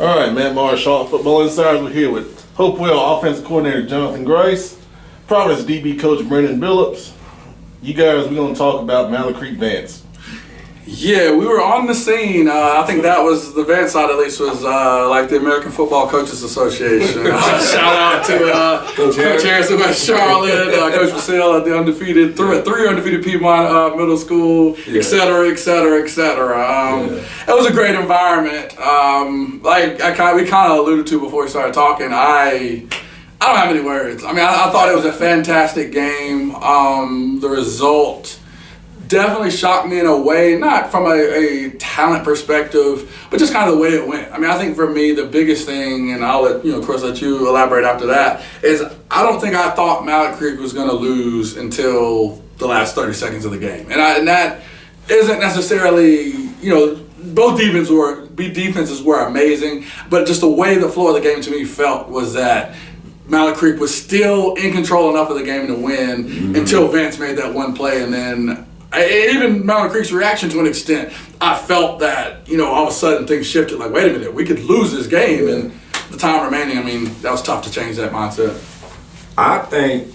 All right, Matt Mallard, Charlotte Football Insiders. We're here with Hopewell offensive coordinator Jonathan Grice, Providence DB coach Brendan Billups. You guys, we're going to talk about Mallard Vance. Yeah, we were on the scene. I think that was the Vance side, at least, was like the American Football Coaches Association. Shout out to Coach Harris in West Charlotte, Coach Basile at the undefeated, three undefeated Piedmont Middle School, et cetera, et cetera, et cetera. It was a great environment. We kind of alluded to before we started talking. I don't have any words. I mean, I thought it was a fantastic game. The result definitely shocked me in a way, not from a talent perspective, but just kind of the way it went. I mean, I think for me, the biggest thing, and I'll let you elaborate after that, is I don't think I thought Mallard Creek was going to lose until the last 30 seconds of the game. And that isn't necessarily, both defenses were amazing, but just the way the flow of the game to me felt was that Mallard Creek was still in control enough of the game to win until Vance made that one play, and then even Mallard Creek's reaction to an extent, I felt that, all of a sudden things shifted. Like, wait a minute, we could lose this game. And the time remaining, I mean, that was tough to change that mindset. I think,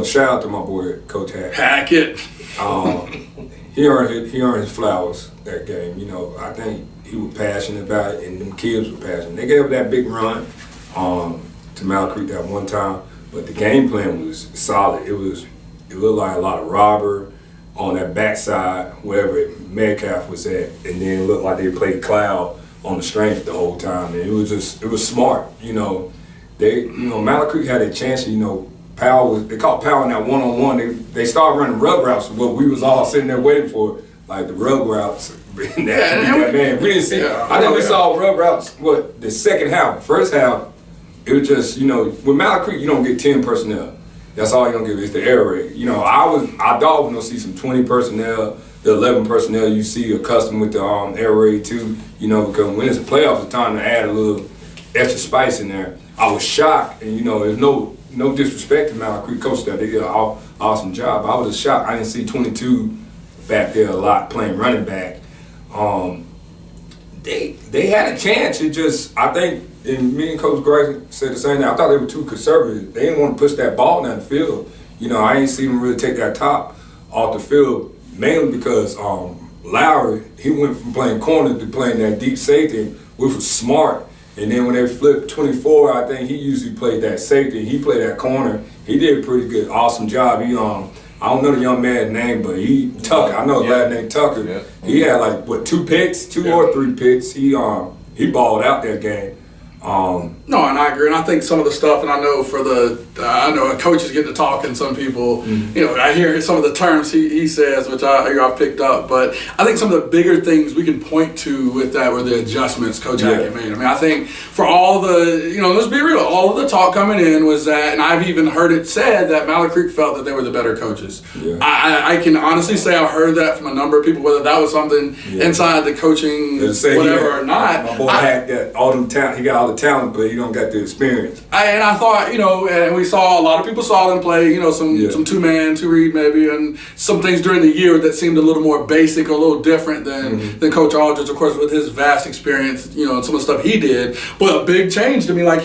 shout out to my boy, Coach Hackett. He earned his flowers that game. I think he was passionate about it, and them kids were passionate. They gave up that big run to Mallard Creek that one time, but the game plan was solid. It looked like a lot of robber on that backside, wherever Metcalf was at, and then it looked like they played Cloud on the strength the whole time. And it was smart. Mallard Creek had a chance. Powell they caught Powell in that one-on-one. They started running rub routes, what we was all sitting there waiting for, like the rub routes. We didn't see. I think we saw rub routes. The second half, first half, it was just with Mallard Creek you don't get 10 personnel. That's all you're going to give is the air raid. I thought we're going to see some 20 personnel, the 11 personnel you see accustomed with the air raid too, because when it's a playoff, it's time to add a little extra spice in there. I was shocked, and there's no disrespect to Mallard Creek coach that they did an awesome job. I was just shocked. I didn't see 22 back there a lot playing running back. They had a chance. I think, and me and Coach Grice said the same thing. I thought they were too conservative. They didn't want to push that ball down the field. I ain't seen them really take that top off the field, mainly because Lowry, he went from playing corner to playing that deep safety, which was smart. And then when they flipped 24, I think he usually played that safety. He played that corner. He did a pretty good, awesome job. I don't know the young man's name, but Tucker. I know his last name Tucker. Yeah. He had two or three picks. He balled out that game. No, and I agree, and I think some of the stuff, and I know coaches get to talking. Some people, I hear some of the terms he says, which I've picked up. But I think some of the bigger things we can point to with that were the adjustments Coach Hackett made. I mean, I think for all the, let's be real, all of the talk coming in was that, and I've even heard it said that Mallard Creek felt that they were the better coaches. Yeah. I can honestly say I heard that from a number of people, whether that was something inside the coaching, whatever or not. My boy had that all the talent. He got all the talent, but he don't got the experience. And I thought, and we saw a lot of people saw them play, some two-man, two-read maybe, and some things during the year that seemed a little more basic, a little different than Coach Aldridge, of course, with his vast experience, and some of the stuff he did. But a big change to me, like,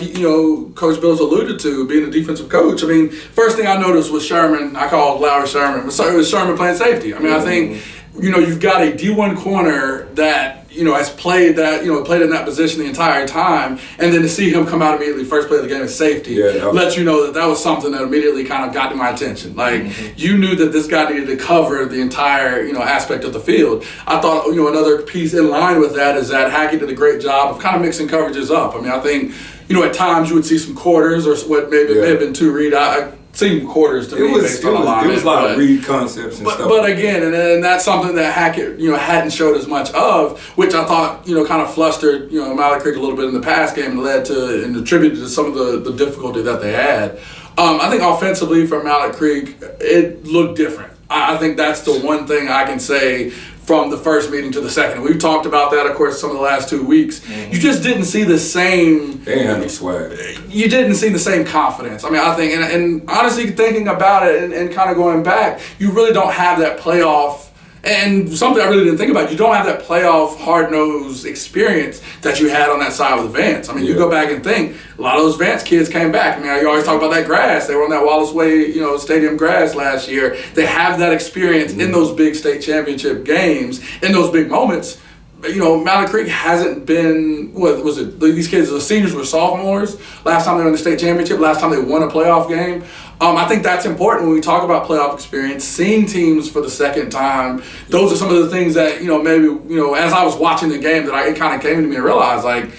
Coach Bills alluded to, being a defensive coach. I mean, first thing I noticed was Sherman. I called Lowry Sherman. It was Sherman playing safety. I mean, I think, you've got a D1 corner that, has played that, played in that position the entire time, and then to see him come out immediately, first play of the game as safety, lets you know that was something that immediately kind of got to my attention. Like, you knew that this guy needed to cover the entire, aspect of the field. I thought, another piece in line with that is that Hackett did a great job of kind of mixing coverages up. I mean, I think, at times you would see some quarters or what may have been two read. I seen quarters to me based on alignment. It was a lot of read concepts and stuff. But again, and that's something that Hackett, hadn't showed as much of, which I thought, kind of flustered, Mallard Creek a little bit in the pass game and led to and attributed to some of the difficulty that they had. I think offensively for Mallard Creek, it looked different. I think that's the one thing I can say from the first meeting to the second. We've talked about that, of course, some of the last 2 weeks. You just didn't see the same. They had no swag. You didn't see the same confidence. I mean, I think, and honestly, thinking about it and kind of going back, you really don't have that playoff And something I really didn't think about, you don't have that playoff hard-nosed experience that you had on that side with Vance. I mean, you go back and think, a lot of those Vance kids came back. I mean, you always talk about that grass. They were on that Wallace Way, stadium grass last year. They have that experience in those big state championship games, in those big moments. Mallard Creek hasn't been, what was it, these kids, the seniors were sophomores last time they were in the state championship, last time they won a playoff game. I think that's important when we talk about playoff experience, seeing teams for the second time. Those are some of the things that, maybe, as I was watching the game, that it kind of came to me and realized, like,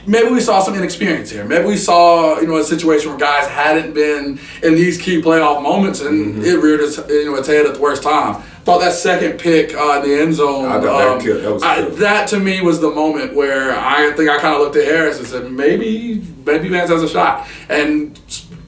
maybe we saw some inexperience here. Maybe we saw, a situation where guys hadn't been in these key playoff moments, and it reared its head at the worst time. Thought that second pick in the end zone, that to me was the moment where I think I kind of looked at Harris and said, maybe Vance has a shot. And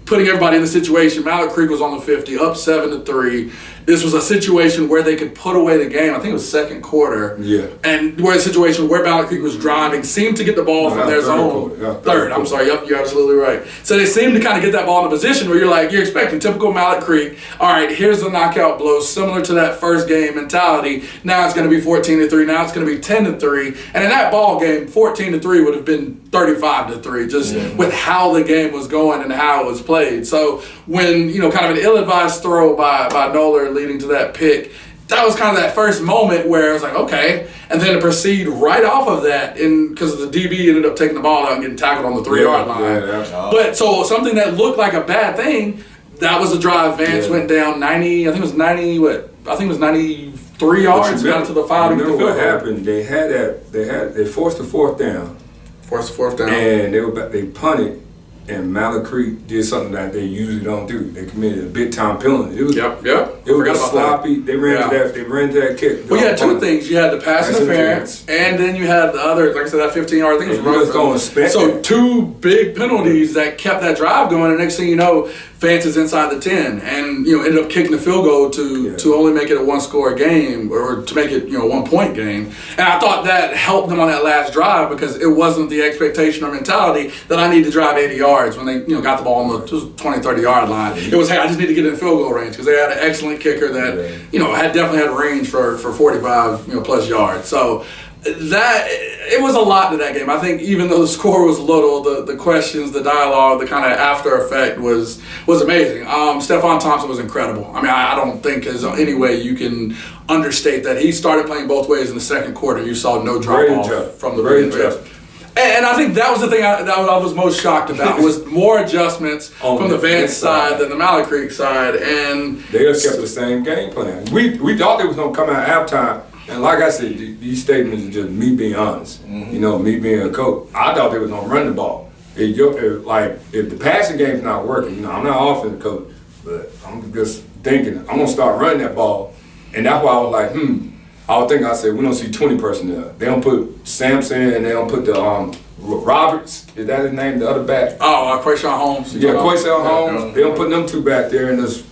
putting everybody in the situation, Mallard Creek was on the 50, up 7-3. This was a situation where they could put away the game. I think it was second quarter. Yeah. And we're in a situation where Mallard Creek was driving, seemed to get the ball from their zone. Third, I'm sorry. Yep, you're absolutely right. So they seemed to kind of get that ball in a position where you're expecting typical Mallard Creek. All right, here's the knockout blow, similar to that first game mentality. Now it's going to be 14-3. Now it's going to be 10-3. And in that ball game, 14-3 would have been 35-3, just with how the game was going and how it was played. So when, kind of an ill-advised throw by Noller leading to that pick, that was kind of that first moment where I was like, okay. And then to proceed right off of that, because the DB ended up taking the ball out and getting tackled on the 3-yard line. But so something that looked like a bad thing, that was a drive. Vance went down 90, I think it was 93 yards, got to the 5. Remember what happened? They forced the fourth down. And they punted. And Mallard Creek did something that they usually don't do. They committed a big time penalty. It was sloppy. They ran to that kick. Well, you had two things. You had the pass interference, and then you had the other, like I said, that 15-yard thing was running. So two big penalties that kept that drive going. And next thing you know, Vance is inside the 10, and ended up kicking the field goal to only make it a one-score game, or to make it 1-point game. And I thought that helped them on that last drive, because it wasn't the expectation or mentality that I need to drive 80 yards when they got the ball on the 20-30-yard line. It was, hey, I just need to get in field goal range, because they had an excellent kicker that had definitely had range for 45 plus yards. So that it was a lot to that game. I think even though the score was little, the questions, the dialogue, the kind of after effect was amazing. Stephon Thompson was incredible. I mean, I don't think there's any way you can understate that. He started playing both ways in the second quarter. You saw no drop off from the bench. And I think that was the thing that I was most shocked about, was more adjustments from the Vance side than the Mallard Creek side. And they just kept the same game plan. We thought they was going to come out halftime. And like I said, these statements are just me being honest. Me being a coach. I thought they was going to run the ball. If the passing game's not working, I'm not an offensive coach, but I'm just thinking, I'm going to start running that ball. And that's why I was like, I said, we don't see 20 personnel. They don't put Sampson, and they don't put the Roberts, is that his name, the other back? Quayshawn Holmes. Yeah, Quayshawn Holmes. They don't put them two back there, and just,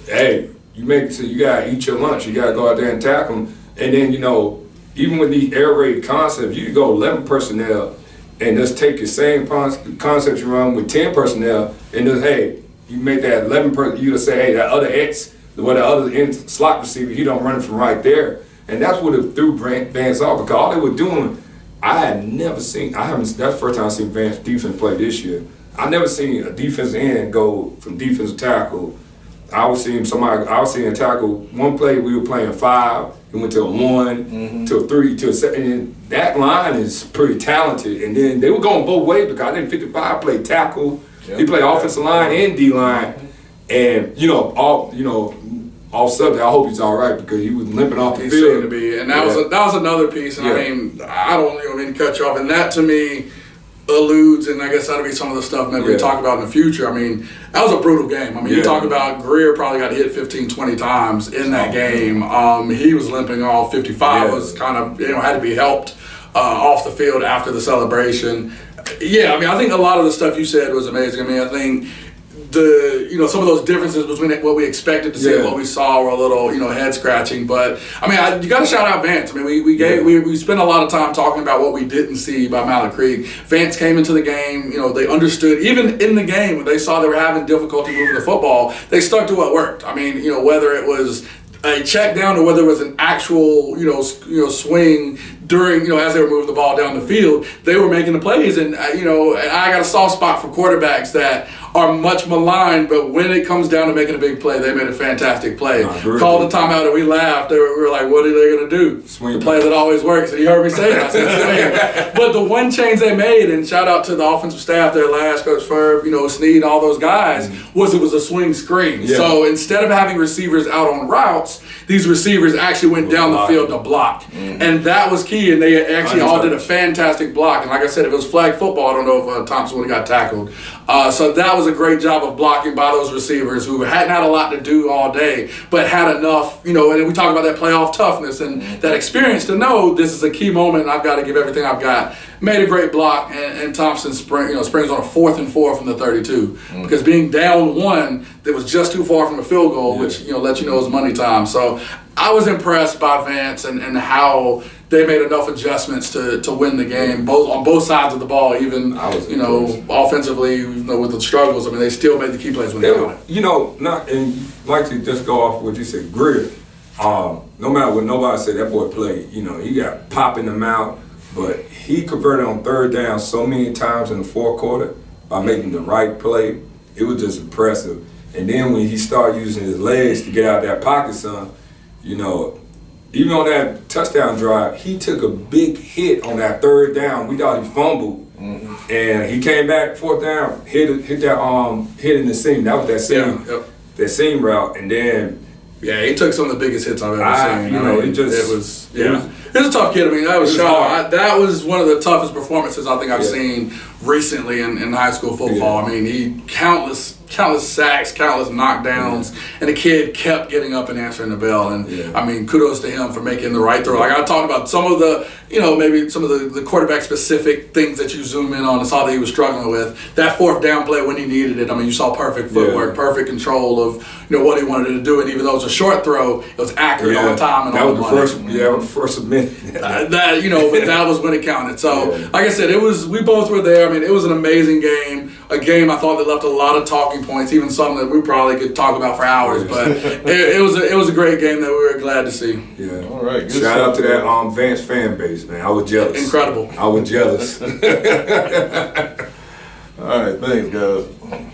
hey, you make it so you got to eat your lunch. You got to go out there and tackle them. And then, even with these air raid concepts, you can go 11 personnel and just take the same concepts you run with 10 personnel, and just, hey, you make that 11 person, you just say, hey, that other X, the other slot receiver, he don't run it from right there. And that's what it threw Vance off, because all they were doing, that's the first time I've seen Vance defense play this year. I never seen a defensive end go from defensive tackle. I was seeing a tackle, one play we were playing 5, it went to a 1, to a 3, to a 7. And that line is pretty talented. And then they were going both ways, because I think 55 played tackle. He played offensive line and D line. And all subject, I hope he's all right, because he was limping off the field. Seemed to be, and that was another piece. And I mean, I don't mean to cut you off, and that to me alludes, and I guess that'll be some of the stuff maybe we talk about in the future. I mean, that was a brutal game. I mean, you talk about Greer probably got hit 15, 20 times in that game. He was limping all 55, was kind of, had to be helped off the field after the celebration. Yeah, I mean, I think a lot of the stuff you said was amazing. I mean, I think some of those differences between what we expected to see and what we saw were a little, head scratching. But I mean, you got to shout out Vance. I mean, we spent a lot of time talking about what we didn't see by Mallard Creek. Vance came into the game. They understood, even in the game when they saw they were having difficulty moving the football, they stuck to what worked. I mean, whether it was a check down or whether it was an actual, swing during, as they were moving the ball down the field, they were making the plays. And, and I got a soft spot for quarterbacks that are much maligned, but when it comes down to making a big play, they made a fantastic play. Called the timeout and we laughed. We were like, what are they going to do? Swing the play that always works. And you heard me say it. I said swing. But the one change they made, and shout out to the offensive staff there last, Coach Ferb, Snead, all those guys, was it was a swing screen. Yeah. So instead of having receivers out on routes, these receivers actually went down the field to block. And that was key, and they actually all did a fantastic block. And like I said, if it was flag football, I don't know if Thompson would have got tackled. So that was a great job of blocking by those receivers who hadn't had a lot to do all day, but had enough, and we talk about that playoff toughness and that experience to know this is a key moment and I've got to give everything I've got. Made a great block, and Thompson springs on a 4th and 4 from the 32 because being down 1, that was just too far from a field goal, which let you know it was money time. So I was impressed by Vance and how they made enough adjustments to win the game, on both sides of the ball. Even offensively, with the struggles, I mean, they still made the key plays when they got it. And like to just go off what you said, Greer. No matter what nobody said, that boy played. He got pop in the mouth. But he converted on 3rd down so many times in the 4th quarter by making the right play. It was just impressive. And then when he started using his legs to get out of that pocket, son, even on that touchdown drive, he took a big hit on that 3rd down. We thought he fumbled. And he came back 4th down, hit in the seam. That was that seam, that seam route. And then he took some of the biggest hits I've ever seen. It was a tough kid. I mean, that was that was one of the toughest performances I think I've seen recently in high school football. I mean, he countless sacks, countless knockdowns, and the kid kept getting up and answering the bell. And I mean, kudos to him for making the right throw. Like I talked about some of the, maybe some of the quarterback specific things that you zoom in on and saw that he was struggling with. That 4th down play when he needed it. I mean, you saw perfect footwork, perfect control of what he wanted to do. And even though it was a short throw, it was accurate on time and on the money. That was the first minute. But that was when it counted. So, like I said, we both were there. I mean, it was an amazing game. A game I thought that left a lot of talking points, even some that we probably could talk about for hours. But it was a great game that we were glad to see. Yeah. All right. Good Shout out to that Vance fan base, man. I was jealous. Incredible. I was jealous. All right. Thanks, guys.